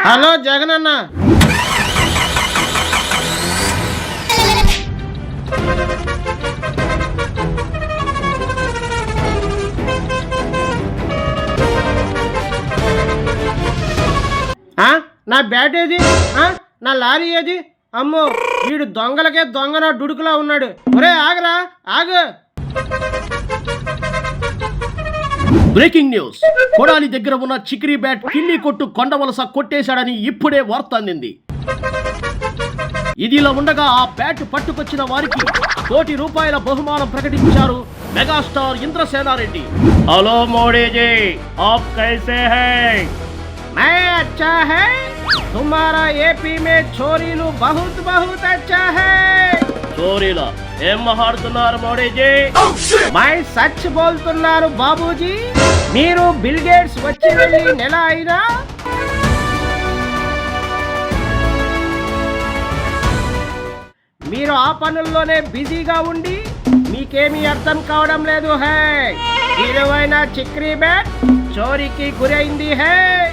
Hello Jagananna, నా bat ఏది? నా లారీ ఏది? అమ్మో, వీడు దొంగలకే దొంగన డుడుకులా ఉన్నాడు. ఒరే ఆగరా, ఆగు. Breaking news. కొడాలి దగ్గర ఉన్న చిక్రీ బ్యాట్ కిల్లి కొట్టు కొండవలస కొట్టేశాడని ఇప్పుడే వార్త అందింది. ఇదిలా ఉండగా ఆ బ్యాట్ పట్టుకొచ్చిన వారికి ₹1,00,00,000 బహుమానం ప్రకటించారు మెగాస్టార్ ఇంద్రసేనారెడ్డి. హలో మోడీజీ, ఆప్ కైసే హై? मैं अच्छा है, तुम्हारा ఏపీ में చోరీలు बहुत बहुत अच्छा है. చోరీలా ఏం మాట్లాడుతున్నారు మోడీజీ? मैं सच बोलతున్నాను బాబూజీ. మీరు బిల్ గేట్స్ వచ్చి వెళ్ళి నెల అయినా మీరు ఆ పనుల్లోనే బిజీగా ఉండి మీకేమీ అర్థం కావడం లేదు. హై, విలువైన చిక్రీ బ్యాట్ చోరీకి గురైంది. హై,